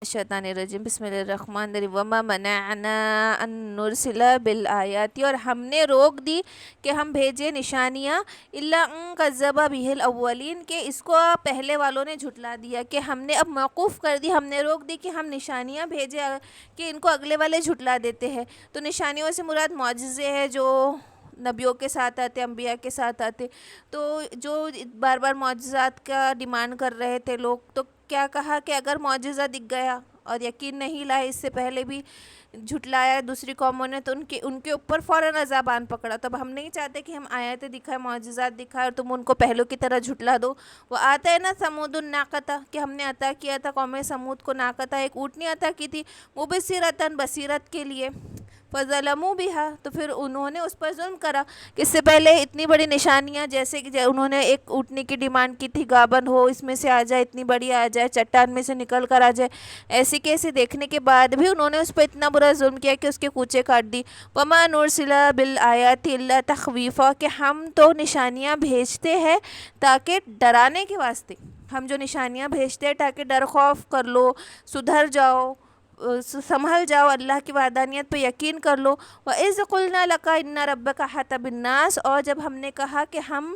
الشیطان الرجیم بسم اللہ الرحمن الرحیم وما منعنا ان نرسل بالآیات، اور ہم نے روک دی کہ ہم بھیجے نشانیاں، الا ان کذب به الاولین، کہ اس کو پہلے والوں نے جھٹلا دیا، کہ ہم نے اب موقوف کر دی، ہم نے روک دی کہ ہم نشانیاں بھیجے کہ ان کو اگلے والے جھٹلا دیتے ہیں۔ تو نشانیوں سے مراد معجزے ہیں جو نبیوں کے ساتھ آتے، انبیاء کے ساتھ آتے، تو جو بار بار معجزات کا ڈیمانڈ کر رہے تھے لوگ، تو کیا کہا کہ اگر معجزہ دکھ گیا اور یقین نہیں لائے، اس سے پہلے بھی جھٹلایا دوسری قوموں نے، تو ان کے اوپر فوراً عذاب آن پکڑا۔ تو اب ہم نہیں چاہتے کہ ہم آیتیں دکھائیں، معجزات دکھائیں اور تم ان کو پہلوں کی طرح جھٹلا دو۔ وہ آتا ہے نا سمود الناقۃ، کہ ہم نے عطا کیا تھا قوم سمود کو ناقۃ، ایک اونٹنی عطا کی تھی، مبصرۃ، بصیرت کے لیے، فظلموا بها، تو پھر انہوں نے اس پر ظلم کرا۔ کہ اس سے پہلے اتنی بڑی نشانیاں، جیسے کہ انہوں نے ایک اونٹنی کی ڈیمانڈ کی تھی، گابن ہو، اس میں سے آ جائے، اتنی بڑی آ جائے، چٹان میں سے نکل کر آ جائے، ایسی کیسی دیکھنے کے بعد بھی انہوں نے اس پہ اتنا برا ظلم کیا کہ اس کے کوچے کاٹ دی۔ وما نرسل بالآیات الا تخویفا، کہ ہم تو نشانیاں بھیجتے ہیں تاکہ ڈرانے کے واسطے، ہم جو نشانیاں بھیجتے ہیں تاکہ ڈر خوف کر لو، سدھر جاؤ، سنبھل جاؤ، اللہ کی وحدانیت پہ یقین کر لو۔ وَإِذْ قُلْنَا لَكَ إِنَّ رَبَّكَ أَحَاطَ بِالنَّاسِ، اور جب ہم نے کہا کہ ہم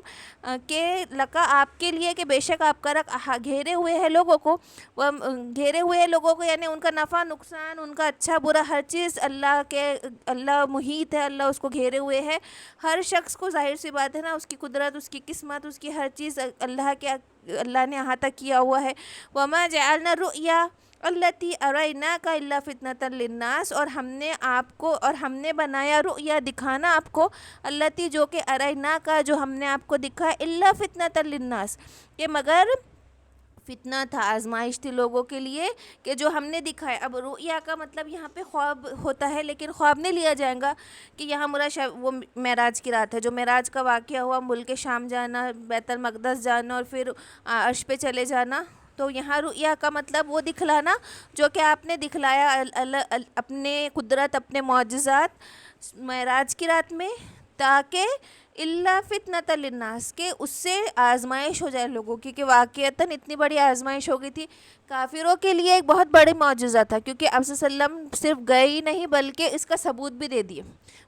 کہ لکا، آپ کے لیے، کہ بے شک آپ کا رب گھیرے ہوئے ہیں لوگوں کو، وہ گھیرے ہوئے ہیں لوگوں کو، یعنی ان کا نفع نقصان، ان کا اچھا برا ہر چیز اللہ محیط ہے، اللہ اس کو گھیرے ہوئے ہے۔ ہر شخص کو، ظاہر سی بات ہے نا، اس کی قدرت، اس کی قسمت، اس کی ہر چیز اللہ نے احاطہ کیا ہوا ہے۔ وَمَا جَعَلْنَا الرُّؤْيَا الَّتِي أَرَيْنَاكَ إِلَّا فِتْنَةً لِلنَّاسِ، اور ہم نے بنایا رؤیا، دکھانا آپ کو، الَّتِي، جو کہ أَرَيْنَاكَ، جو ہم نے آپ کو دکھایا، إِلَّا فِتْنَةً لِلنَّاسِ، کہ مگر فتنہ تھا، آزمائش تھی لوگوں کے لیے، کہ جو ہم نے دکھایا۔ اب رؤیا کا مطلب یہاں پہ خواب ہوتا ہے، لیکن خواب نہیں لیا جائے گا کہ یہاں مراد وہ معراج کی رات ہے، جو معراج کا واقعہ ہوا، ملک شام جانا، بیت المقدس جانا اور پھر عرش پہ چلے جانا۔ تو یہاں رؤیا کا مطلب وہ دکھلانا جو کہ آپ نے دکھلایا اپنے قدرت، اپنے معجزات معراج کی رات میں، تاکہ الا فتنۃ للناس، کہ اس سے آزمائش ہو جائے لوگوں کی، کہ واقعتاً اتنی بڑی آزمائش ہو گئی تھی کافروں کے لیے، ایک بہت بڑی معجزہ تھا، کیونکہ آپ صلی اللہ علیہ وسلم صرف گئے ہی نہیں بلکہ اس کا ثبوت بھی دے دیے۔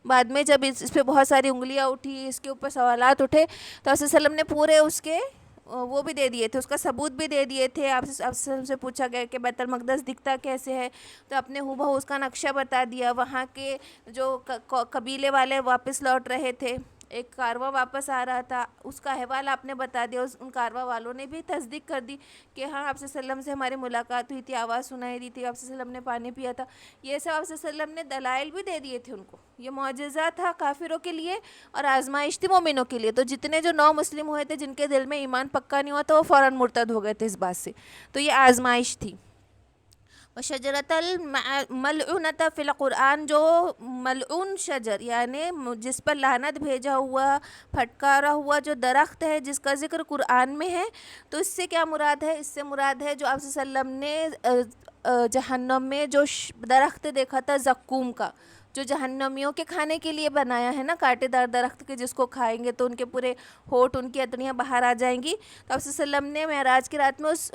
بعد میں جب اس پہ بہت ساری انگلیاں اٹھی، اس کے اوپر سوالات اٹھے، تو آپ صلی اللہ علیہ وسلم نے پورے اس کے وہ بھی دے دیے تھے، اس کا ثبوت بھی دے دیے تھے۔ آپ سے پوچھا گیا کہ بیت المقدس دکھتا کیسے ہے، تو اپنے ہو اس کا نقشہ بتا دیا۔ وہاں کے جو قبیلے والے واپس لوٹ رہے تھے، ایک کارواں واپس آ رہا تھا، اس کا احوال آپ نے بتا دیا، ان کارواں والوں نے بھی تصدیق کر دی کہ ہاں، آپ صلی اللہ علیہ وسلم سے ہماری ملاقات ہوئی تھی، آواز سنائی دی تھی، آپ صلی اللہ علیہ وسلم نے پانی پیا تھا، یہ سب آپ صلی اللہ علیہ وسلم نے دلائل بھی دے دیے تھے ان کو۔ یہ معجزہ تھا کافروں کے لیے اور آزمائش تھی مومنوں کے لیے۔ تو جتنے جو نو مسلم ہوئے تھے، جن کے دل میں ایمان پکا نہیں ہوا تھا، وہ فوراً مرتد ہو گئے تھے اس بات سے، تو یہ آزمائش تھی۔ وشجرۃ الملعونۃ فی القرآن، جو ملعون شجر، یعنی جس پر لعنت بھیجا ہوا، پھٹکارا ہوا جو درخت ہے، جس کا ذکر قرآن میں ہے، تو اس سے کیا مراد ہے؟ اس سے مراد ہے جو آپ صلی اللہ علیہ وسلم نے جہنم میں جو درخت دیکھا تھا، زقوم کا، جو جہنمیوں کے کھانے کے لیے بنایا ہے نا، کانٹے دار درخت کے، جس کو کھائیں گے تو ان کے پورے ہونٹ، ان کی ادڑیاں باہر آ جائیں گی۔ تو آپ صلی اللہ علیہ وسلم نے معراج کی رات میں اس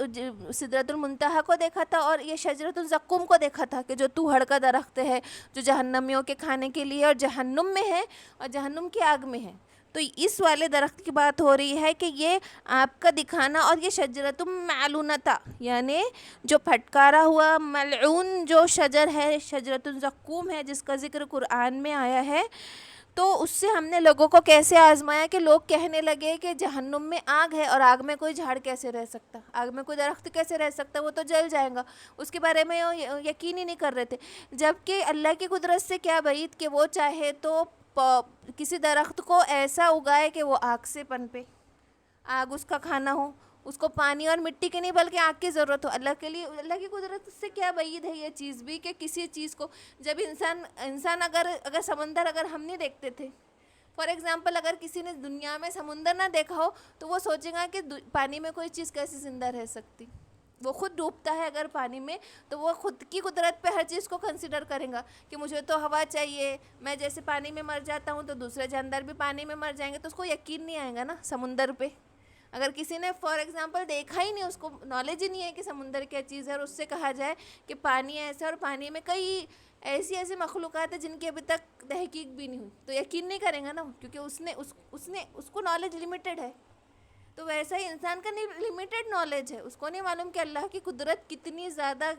سدرۃ المنتہا کو دیکھا تھا اور یہ شجرۃ الزقوم کو دیکھا تھا، کہ جو توہڑ کا درخت ہے، جو جہنمیوں کے کھانے کے لیے اور جہنم میں ہے اور جہنم کی آگ میں ہے۔ تو اس والے درخت کی بات ہو رہی ہے کہ یہ آپ کا دکھانا، اور یہ شجرۃ معلونۃ، یعنی جو پھٹکارا ہوا ملعون جو شجر ہے، شجرۃ الزقوم ہے، جس کا ذکر قرآن میں آیا ہے۔ تو اس سے ہم نے لوگوں کو کیسے آزمایا کہ لوگ کہنے لگے کہ جہنم میں آگ ہے، اور آگ میں کوئی جھاڑ کیسے رہ سکتا، آگ میں کوئی درخت کیسے رہ سکتا، وہ تو جل جائے گا، اس کے بارے میں یقین ہی نہیں کر رہے تھے۔ جبکہ اللہ کی قدرت سے کیا بعید کہ وہ چاہے تو کسی درخت کو ایسا اگائے کہ وہ آگ سے پنپے، آگ اس کا کھانا ہو، اس کو پانی اور مٹی کی نہیں بلکہ آگ کی ضرورت ہو۔ اللہ کے لیے، اللہ کی قدرت سے کیا بعید ہے یہ چیز بھی، کہ کسی چیز کو جب انسان اگر سمندر اگر ہم نہیں دیکھتے تھے، فار ایگزامپل اگر کسی نے دنیا میں سمندر نہ دیکھا ہو، تو وہ سوچے گا کہ پانی میں کوئی چیز کیسے زندہ رہ سکتی، وہ خود ڈوبتا ہے اگر پانی میں، تو وہ خود کی قدرت پہ ہر چیز کو کنسیڈر کرے گا کہ مجھے تو ہوا چاہیے، میں جیسے پانی میں مر جاتا ہوں تو دوسرے جاندار بھی پانی میں مر جائیں گے، تو اس کو یقین نہیں آئے گا نا سمندر پہ۔ اگر کسی نے فار ایگزامپل دیکھا ہی نہیں، اس کو نالج ہی نہیں ہے کہ سمندر کیا چیز ہے، اور اس سے کہا جائے کہ پانی ایسا ہے اور پانی میں کئی ایسی مخلوقات ہیں جن کی ابھی تک تحقیق بھی نہیں ہوئی، تو یقین نہیں کریں گا نا، کیونکہ اس کو نالج لمیٹڈ ہے. تو ویسا ہی انسان کا لمیٹڈ نالج ہے، اس کو نہیں معلوم کہ اللہ کی قدرت کتنی زیادہ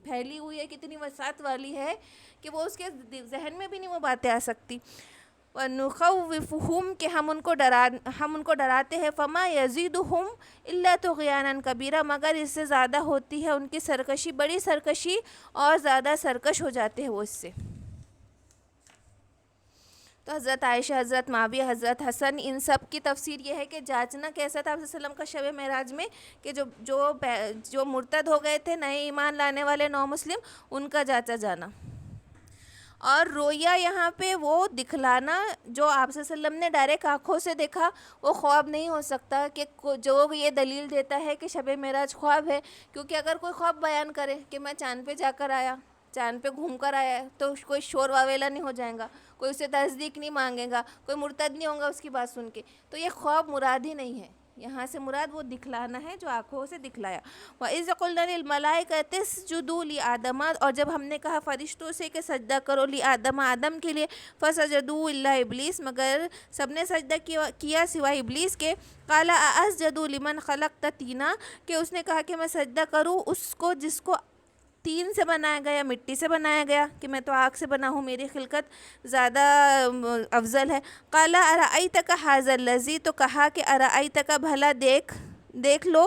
پھیلی ہوئی ہے، کتنی وسعت والی ہے کہ وہ اس کے ذہن میں بھی نہیں وہ باتیں آ سکتی. وَنُخَوِّفُهُمْ کہ ہم ان کو ڈراتے ہیں، فَمَا يَزِيدُهُمْ إِلَّا طُغْيَانًا كَبِيرًا مگر اس سے زیادہ ہوتی ہے ان کی سرکشی، بڑی سرکشی، اور زیادہ سرکش ہو جاتے ہیں وہ اس سے. تو حضرت عائشہ، حضرت معاویہ، حضرت حسن، ان سب کی تفسیر یہ ہے کہ جاچنا کیسا تھا آپ صلی اللہ علیہ وسلم کا شب معراج میں، کہ جو مرتد ہو گئے تھے، نئے ایمان لانے والے نو مسلم، ان کا جاچا جانا. اور رویا یہاں پہ وہ دکھلانا جو آپ صلی اللہ علیہ وسلم نے ڈائریکٹ آنکھوں سے دیکھا، وہ خواب نہیں ہو سکتا، کہ جو یہ دلیل دیتا ہے کہ شب معراج خواب ہے. کیونکہ اگر کوئی خواب بیان کرے کہ میں چاند پہ جا کر آیا، چاند پہ گھوم کر آیا ہے، تو کوئی شور واویلا نہیں ہو جائے گا، کوئی اسے تصدیق نہیں مانگے گا، کوئی مرتد نہیں ہوگا اس کی بات سن کے. تو یہ خواب مراد ہی نہیں ہے، یہاں سے مراد وہ دکھلانا ہے جو آنکھوں سے دکھلایا. وَإِذْ قُلْنَا لِلْمَلَائِكَةِ اسْجُدُوا لِآدَمَ اور جب ہم نے کہا فرشتوں سے کہ سجدہ کرو لِآدَمَ آدم کے لیے، فَسَجَدُوا إِلَّا إِبْلِيسَ مگر سب نے سجدہ کیا سوائے ابلیس کے. قَالَ أَأَسْجُدُ لِمَنْ خَلَقْتَ طِينًا کہ اس نے کہا کہ میں سجدہ کروں اس کو جس کو تین سے بنایا گیا، مٹی سے بنایا گیا، کہ میں تو آگ سے بنا ہوں، میری خلقت زیادہ افضل ہے. قال ارأیتک ھذا الذی تو کہا کہ ارأیتک بھلا دیکھ لو،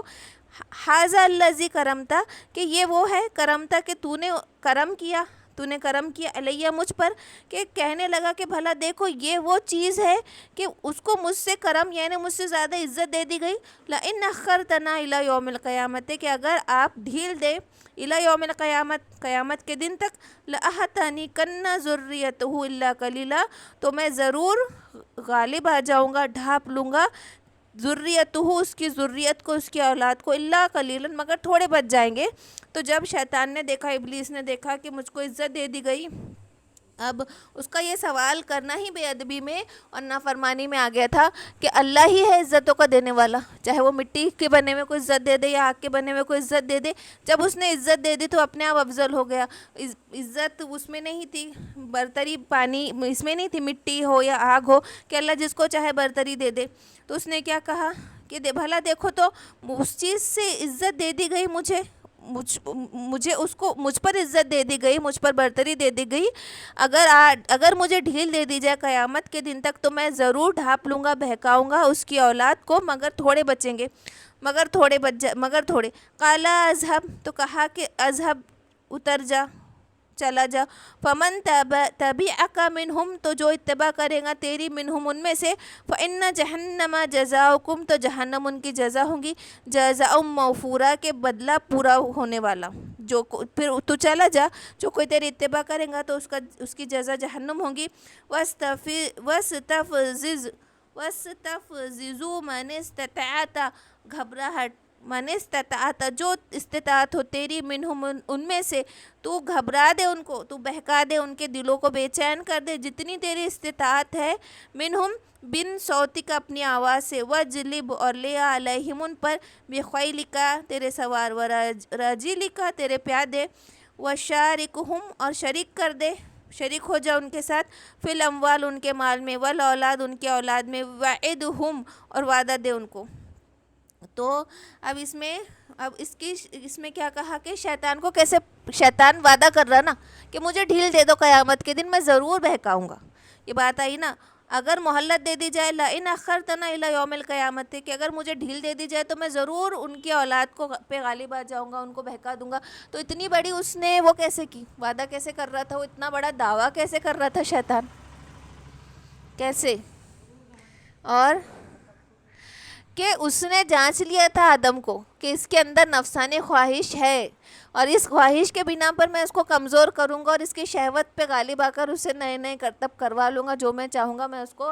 ھذا الذی کرمتا کہ یہ وہ ہے، کرمتا کہ تو نے کرم کیا علیہ مجھ پر، کہ کہنے لگا کہ بھلا دیکھو یہ وہ چیز ہے کہ اس کو مجھ سے کرم یعنی مجھ سے زیادہ عزت دے دی گئی. لئن اخرتنا الی یوم القیامت کہ اگر آپ ڈھیل دے الی یوم القیامت قیامت کے دن تک، لأحتنکن ذریتہ الا قلیلا تو میں ضرور غالب آ جاؤں گا، ڈھانپ لوں گا ذریتہ اس کی ذریت کو، اس کی اولاد کو، الا قلیلا مگر تھوڑے بچ جائیں گے. تو جب شیطان نے دیکھا، ابلیس نے دیکھا کہ مجھ کو عزت دے دی گئی، اب اس کا یہ سوال کرنا ہی بے ادبی میں اور نافرمانی میں آ گیا تھا کہ اللہ ہی ہے عزتوں کا دینے والا، چاہے وہ مٹی کے بنے میں کوئی عزت دے دے یا آگ کے بنے میں کوئی عزت دے دے. جب اس نے عزت دے دی تو اپنے آپ افضل ہو گیا. عزت اس میں نہیں تھی، برتری پانی اس میں نہیں تھی، مٹی ہو یا آگ ہو، کہ اللہ جس کو چاہے برتری دے دے. تو اس نے کیا کہا کہ بھلا دیکھو تو اس چیز سے عزت دے دی گئی مجھ پر عزت دے دی گئی، مجھ پر برتری دے دی گئی. اگر مجھے ڈھیل دے دی جائے قیامت کے دن تک تو میں ضرور ڈھانپ لوں گا، بہکاؤں گا اس کی اولاد کو، مگر تھوڑے بچیں گے، مگر تھوڑے. قال اذهب تو کہا کہ اذهب اتر جا، چلا جا. فمن تبعک منہم تو جو اتباع کرے گا تیری، منہم ان میں سے، فإن جہنم جزاؤکم تو جہنم ان کی جزا ہوں گی، جزاء موفورا کے بدلہ پورا ہونے والا. پھر تو چلا جا، جو کوئی تیری اتباع کرے گا تو اس کی جزا جہنم ہوں گی. وَاسْتَفْزِزُوا مَنِ اسْتَطَعْتَ گھبراہٹ، من استطاعت جو استطاعت ہو تیری، منہم ان میں سے، تو گھبرا دے ان کو، تو بہکا دے ان کے دلوں کو، بے چین کر دے جتنی تیری استطاعت ہے. منہم بن صوتک اپنی آواز سے، وجلب اور لے علیہم ان پر، بخیلک تیرے سوار، ورجلک تیرے پیادے، وشارکہم اور شریک ہو جا ان کے ساتھ، فی الاموال ان کے مال میں، والاولاد ان کے اولاد میں، وعدہم اور وعدہ دے ان کو. تو اب اس میں کیا کہا کہ شیطان کو کیسے، شیطان وعدہ کر رہا نا کہ مجھے ڈھیل دے دو قیامت کے دن میں ضرور بہکاؤں گا. یہ بات آئی نا، اگر مہلت دے دی جائے، لئن اخرتنا الی یوم القیامت کہ اگر مجھے ڈھیل دے دی جائے تو میں ضرور ان کی اولاد کو پہ غالب آ جاؤں گا، ان کو بہکا دوں گا. تو اتنی بڑی اس نے وہ کیسے کی، وعدہ کیسے کر رہا تھا، وہ اتنا بڑا دعویٰ کیسے کر رہا تھا شیطان، کیسے؟ اور کہ اس نے جانچ لیا تھا آدم کو کہ اس کے اندر نفسانی خواہش ہے، اور اس خواہش کے بنا پر میں اس کو کمزور کروں گا اور اس کی شہوت پہ غالب آ کر اسے نئے نئے کرتب کروا لوں گا، جو میں چاہوں گا میں اس کو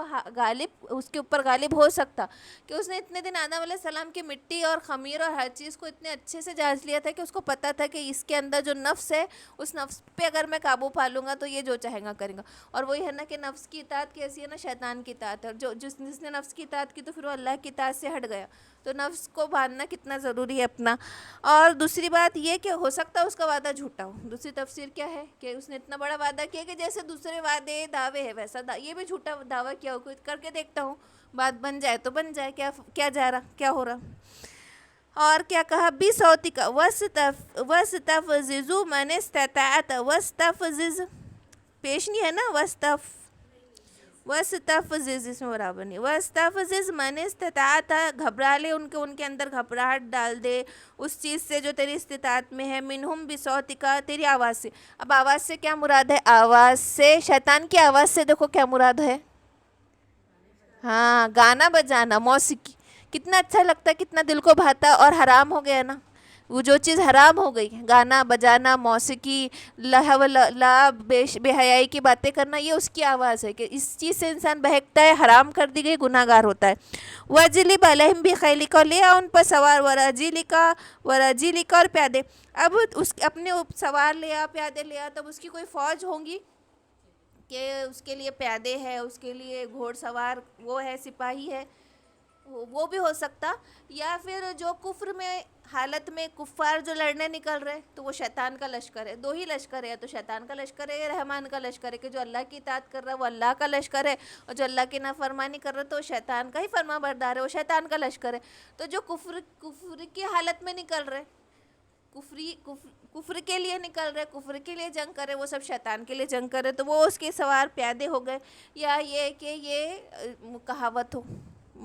اس کے اوپر غالب ہو سکتا، کہ اس نے اتنے دن آدم علیہ السلام کی مٹی اور خمیر اور ہر چیز کو اتنے اچھے سے جانچ لیا تھا کہ اس کو پتہ تھا کہ اس کے اندر جو نفس ہے، اس نفس پہ اگر میں قابو پا لوں گا تو یہ جو چاہے گا کرے گا. اور وہی ہے نا کہ نفس کی اطاعت کیسی ہے نا، شیطان کی اطاعت ہے، اور جس نے نفس کی اطاعت کی تو پھر وہ اللہ کی اطاعت سے ہٹ گیا. تو نفس کو باندھنا کتنا ضروری ہے اپنا. اور دوسری بات یہ کہ ہو سکتا ہے اس کا وعدہ جھوٹا ہو. دوسری تفسیر کیا ہے کہ اس نے اتنا بڑا وعدہ کیا کہ جیسے دوسرے وعدے دعوے ہے ویسا یہ بھی جھوٹا دعویٰ کیا ہو، کوئی کر کے دیکھتا ہوں، بات بن جائے تو بن جائے، کیا جا رہا، کیا ہو رہا. اور کیا کہا، بی صوتی کا وَاسْتَفْزِزُ مَنِ اسْتَطَعْتَ، وَاسْتَفْزِز پیشنی ہے نا، وَاسْتَفْزِز اس میں برابر نہیں، وَاسْتَفْزِز مَنِ اسْتَطَعْتَ، گھبرا لے ان کے اندر گھبراہٹ ڈال دے اس چیز سے جو تیری استطاعت میں ہے، منہم بصوتک، تیری آواز سے. اب آواز سے کیا مراد ہے؟ آواز سے شیطان کی آواز سے دیکھو کیا مراد ہے، ہاں گانا بجانا، موسیقی. کتنا اچھا لگتا ہے، کتنا دل کو بھاتا، اور حرام ہو گیا نا وہ جو چیز حرام ہو گئی، گانا بجانا، موسیقی، لہو لا بے حیائی کی باتیں کرنا، یہ اس کی آواز ہے کہ اس چیز سے انسان بہکتا ہے، حرام کر دی گئی، گناہ گار ہوتا ہے. وَجْلِبْ عَلَيْهِمْ بِخَيْلِكَ، لے آ ان پر سوار، وَرَجِلِكَ، اور پیادے. اب اپنے سوار لے آ، پیادے لے آ، تب اس کی کوئی فوج ہوں گی کہ اس کے لیے پیادے ہے، اس کے لیے گھوڑ سوار وہ ہے، سپاہی ہے، وہ بھی ہو سکتا. یا پھر جو کفر میں حالت میں کفار جو لڑنے نکل رہے تو وہ شیطان کا لشکر ہے. دو ہی لشکر ہے، یا تو شیطان کا لشکر ہے یا رحمان کا لشکر ہے، کہ جو اللہ کی اطاعت کر رہا ہے وہ اللہ کا لشکر ہے، اور جو اللہ کی نافرمانی کر رہا ہے تو وہ شیطان کا ہی فرما بردار ہے، وہ شیطان کا لشکر ہے. تو جو کفر کی حالت میں نکل رہے، کفر کے لیے نکل رہے، کفر کے لیے جنگ کر رہے، وہ سب شیطان کے لیے جنگ کر رہے، تو وہ اس کے سوار پیادے ہو گئے. یا یہ کہ یہ کہاوت ہو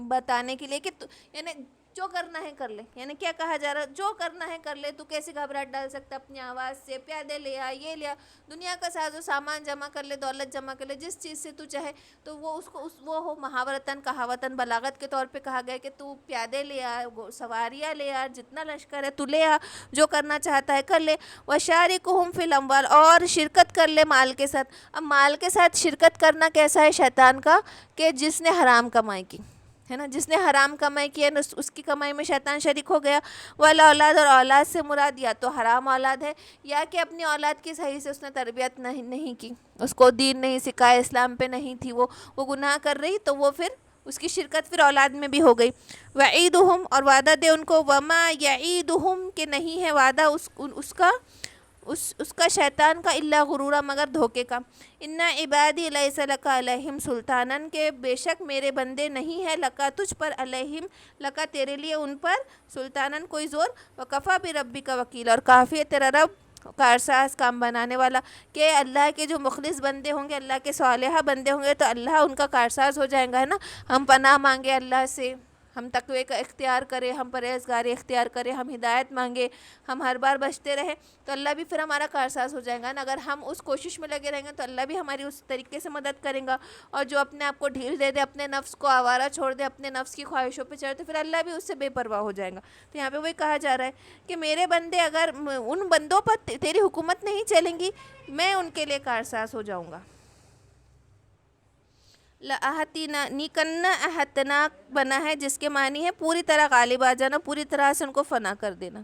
بتانے کے لیے کہ یعنی جو کرنا ہے کر لے، یعنی کیا کہا جا رہا ہے، جو کرنا ہے کر لے، تو کیسے گھبراہٹ ڈال سکتا اپنی آواز سے، پیادے لے آ، یہ لیا، دنیا کا ساز و سامان جمع کر لے، دولت جمع کر لے، جس چیز سے تو چاہے. تو وہ اس کو وہ ہو محاورتاً کہاوتاً بلاغت کے طور پہ کہا گیا کہ تو پیادے لے آ، سواریاں لے آ، جتنا لشکر ہے تو لے آ، جو کرنا چاہتا ہے کر لے. وَشَارِكُهُمْ فِي الْأَمْوَالِ، اور شرکت کر لے مال کے ساتھ. اب مال کے ساتھ شرکت کرنا کیسا ہے شیطان کا، کہ جس نے حرام کمائی کی ہے نا، جس نے حرام کمائی کی ہے اس کی کمائی میں شیطان شریک ہو گیا. والاولاد، اور اولاد سے مراد یا تو حرام اولاد ہے، یا کہ اپنی اولاد کی صحیح سے اس نے تربیت نہیں کی، اس کو دین نہیں سکھایا، اسلام پہ نہیں تھی، وہ گناہ کر رہی، تو وہ پھر اس کی شرکت پھر اولاد میں بھی ہو گئی. وعیدہم، اور وعدہ دے ان کو، وما یعیدہم، کہ نہیں ہے وعدہ اس کا شیطان کا، الا غرورا، مگر دھوکے کا. ان عبادی لیس لک علیہم سلطانن، کہ بے شک میرے بندے نہیں ہے لکا تجھ پر، علیہم لکا تیرے لیے ان پر، سلطانن کوئی زور. وکفا بربک وکیل، اور کافی ہے تیرا رب کارساز، کام بنانے والا. کہ اللہ کے جو مخلص بندے ہوں گے، اللہ کے صالحہ بندے ہوں گے، تو اللہ ان کا کارساز ہو جائے گا، ہے نا. ہم پناہ مانگے اللہ سے، ہم تقوی کا اختیار کریں، ہم پرہیزگاری اختیار کریں، ہم ہدایت مانگے، ہم ہر بار بچتے رہیں، تو اللہ بھی پھر ہمارا کارساز ہو جائے گا نا. اگر ہم اس کوشش میں لگے رہیں گے تو اللہ بھی ہماری اس طریقے سے مدد کریں گا. اور جو اپنے آپ کو ڈھیل دے دے، اپنے نفس کو آوارہ چھوڑ دے، اپنے نفس کی خواہشوں پہ چڑھے، تو پھر اللہ بھی اس سے بے پرواہ ہو جائے گا. تو یہاں پہ وہی کہا جا رہا ہے کہ میرے بندے، اگر ان بندوں پر تیری حکومت نہیں چلیں گی، میں ان کے لیے کارساز ہو جاؤں گا. نیکن احتناک بنا ہے، جس کے معنی ہے پوری طرح غالب آ جانا، پوری طرح سے ان کو فنا کر دینا.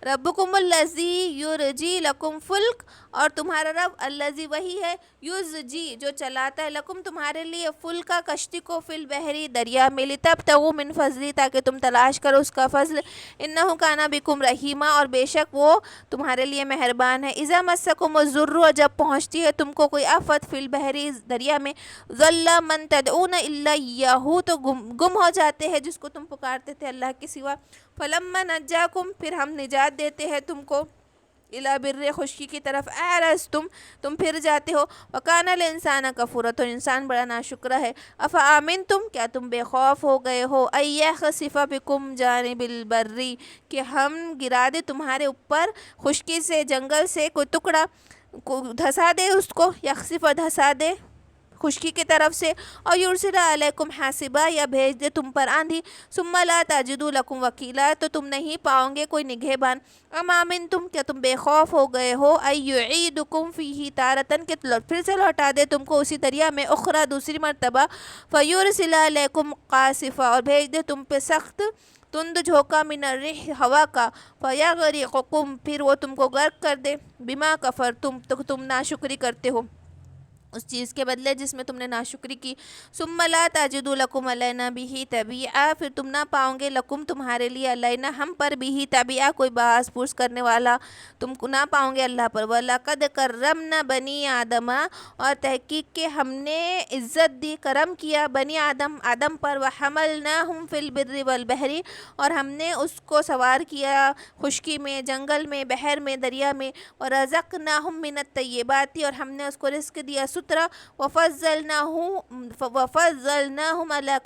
ربکم الذی یرجی لکم فلک، اور تمہارا رب الذی وہی ہے، یرجی جو چلاتا ہے، لکم تمہارے لیے، فلکا کشتی کو، فی البحری دریا میں، لتبتغوا من فضلی تاکہ تم تلاش کرو اس کا فضل. انہ کان بکم رحیما، اور بے شک وہ تمہارے لیے مہربان ہے. اذا مسکم الضر، جب پہنچتی ہے تم کو کوئی آفت، فی البحری دریا میں، ضل من تدعون الا ایاہ، تو گم ہو جاتے ہیں جس کو تم پکارتے تھے اللہ کے سوا. فلما نجاکم، پھر ہم نجات دیتے ہیں تم کو، الی بر، خشکی کی طرف، اعرضتم، تم پھر جاتے ہو. وکان الانسان کفورا، تو انسان بڑا ناشکرا ہے. افآمنتم، کیا تم بے خوف ہو گئے ہو، ان یخسف بکم جانب البر، کہ ہم گرا دے تمہارے اوپر خشکی سے، جنگل سے کوئی ٹکڑا، دھسا دے اس کو، یخسف دھسا دے خشکی کی طرف سے، اور یرسل علیکم حاسبا یا بھیج دے تم پر آندھی، ثم لا تجدوا لکم وکیلا تو تم نہیں پاؤ گے کوئی نگہبان، ام آمنتم کیا تم بے خوف ہو گئے ہو، ای یعیدکم فیہ تارتن کہ پھر سے لوٹا دے تم کو اسی دریا میں، اخرى دوسری مرتبہ، فیرسل علیکم قاصفا اور بھیج دے تم پہ سخت تند جھونکا، من الرح ہوا کا، فیغرقکم پھر وہ تم کو غرق کر دے، بما کفرتم تو تم ناشکری کرتے ہو اس چیز کے بدلے جس میں تم نے ناشکری کی، ثم لا تجدوا لکم علینا بہ تبیعا پھر تم نہ پاؤ گے لکم تمہارے لیے علینا ہم پر بہ تبیعا کوئی بحث پرس کرنے والا تم کو نہ پاؤ گے اللہ پر، وَلَقَدْ كَرَّمْنَا بَنِي آدَمَ اور تحقیق کہ ہم نے عزت دی کرم کیا بنی آدم پر، وَحَمَلْنَاهُمْ فِي الْبِرِّ وَالْبَحْرِ اور ہم نے اس کو سوار کیا خشکی میں، جنگل میں، بحر میں، دریا میں، وَرَزَقْنَاهُمْ مِنَ الطَّيِّبَاتِ اور ہم نے اس کو رزق دیا سترا، وَفَضَّلْنَاهُمْ عَلَى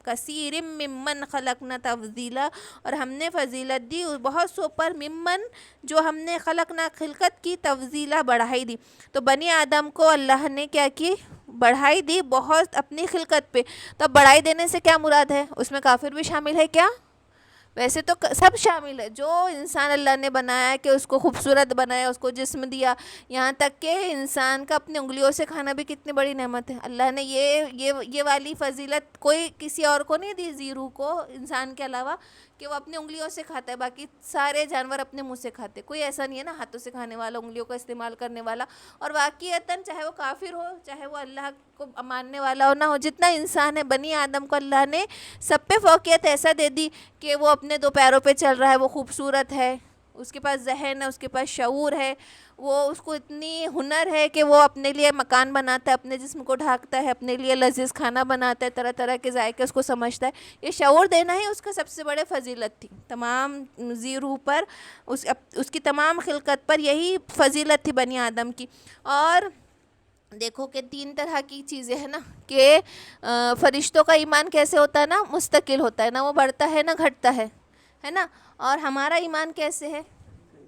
كَثِيرٍ مِّمَّنْ خَلَقْنَا تَفْضِيلًا اور ہم نے فضیلت دی بہت سو پر، ممن جو ہم نے خلقنا خلقت کی، تفضیلا بڑھائی دی، تو بنی آدم کو اللہ نے کیا کی، بڑھائی دی بہت اپنی خلقت پہ، تو بڑھائی دینے سے کیا مراد ہے، اس میں کافر بھی شامل ہے کیا؟ ویسے تو سب شامل ہے، جو انسان اللہ نے بنایا کہ اس کو خوبصورت بنایا، اس کو جسم دیا، یہاں تک کہ انسان کا اپنی انگلیوں سے کھانا بھی کتنی بڑی نعمت ہے، اللہ نے یہ والی فضیلت کوئی کسی اور کو نہیں دی، زیرو کو انسان کے علاوہ، کہ وہ اپنی انگلیوں سے کھاتا ہے، باقی سارے جانور اپنے منہ سے کھاتے، کوئی ایسا نہیں ہے نا ہاتھوں سے کھانے والا، انگلیوں کا استعمال کرنے والا، اور واقعتاً چاہے وہ کافر ہو، چاہے وہ اللہ کو ماننے والا ہو نہ ہو، جتنا انسان ہے بنی آدم کو اللہ نے سب پہ فوقیت ایسا دے دی کہ وہ اپنے دو پیروں پہ چل رہا ہے، وہ خوبصورت ہے، اس کے پاس ذہن ہے، اس کے پاس شعور ہے، وہ اس کو اتنی ہنر ہے کہ وہ اپنے لیے مکان بناتا ہے، اپنے جسم کو ڈھانکتا ہے، اپنے لیے لذیذ کھانا بناتا ہے، طرح طرح کے ذائقے اس کو سمجھتا ہے، یہ شعور دینا ہی اس کا سب سے بڑے فضیلت تھی، تمام زیرو پر اس کی تمام خلقت پر یہی فضیلت تھی بنی آدم کی۔ اور دیکھو کہ 3 طرح کی چیزیں ہیں نا، کہ فرشتوں کا ایمان کیسے ہوتا ہے نا، مستقل ہوتا ہے نا، وہ بڑھتا ہے نا گھٹتا ہے نا، اور ہمارا ایمان کیسے ہے،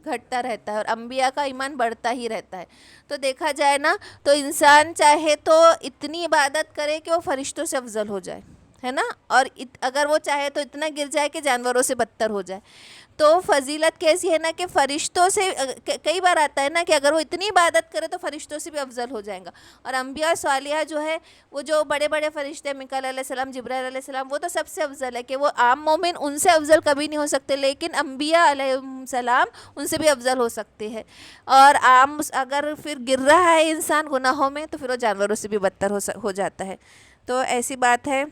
گھٹتا رہتا ہے، اور انبیاء کا ایمان بڑھتا ہی رہتا ہے۔ تو دیکھا جائے نا تو انسان چاہے تو اتنی عبادت کرے کہ وہ فرشتوں سے افضل ہو جائے، ہے نا، اور اگر وہ چاہے تو اتنا گر جائے کہ جانوروں سے بدتر ہو جائے، تو فضیلت کیسی ہے نا کہ فرشتوں سے کئی بار آتا ہے نا کہ اگر وہ اتنی عبادت کرے تو فرشتوں سے بھی افضل ہو جائیں گا، اور انبیاء صالحہ جو ہے وہ جو بڑے بڑے فرشتے میکائیل علیہ السلام، جبرائیل علیہ السلام، وہ تو سب سے افضل ہے، کہ وہ عام مومن ان سے افضل کبھی نہیں ہو سکتے، لیکن انبیاء علیہ السلام ان سے بھی افضل ہو سکتے ہیں، اور عام اگر پھر گر رہا ہے انسان گناہوں میں تو پھر وہ جانوروں سے بھی بدتر ہو جاتا ہے، تو ایسی بات ہے۔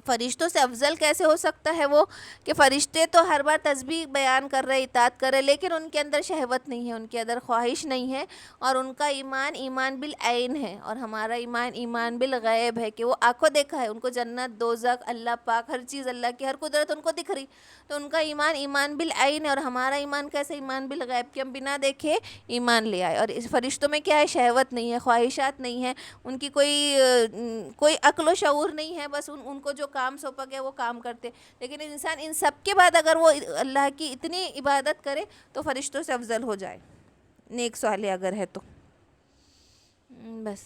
فرشتوں سے افضل کیسے ہو سکتا ہے وہ، کہ فرشتے تو ہر بار تسبیح بیان کر رہے، اطاعت کر رہے، لیکن ان کے اندر شہوت نہیں ہے، ان کے اندر خواہش نہیں ہے، اور ان کا ایمان بالعین ہے، اور ہمارا ایمان بالغیب ہے، کہ وہ آنکھوں دیکھا ہے، ان کو جنت، دوزخ، اللہ پاک، ہر چیز اللہ کی ہر قدرت ان کو دکھ رہی، تو ان کا ایمان بالعین ہے، اور ہمارا ایمان کیسے، ایمان بالغیب، کہ ہم بنا دیکھے ایمان لے آئے، اور اس فرشتوں میں کیا ہے، شہوت نہیں ہے، خواہشات نہیں ہے، ان کی کوئی عقل و شعور نہیں ہے، بس ان کو جو کام سونپا گیا وہ کام کرتے، لیکن انسان ان سب کے بعد اگر وہ اللہ کی اتنی عبادت کرے تو فرشتوں سے افضل ہو جائے، نیک صالح اگر ہے تو، بس۔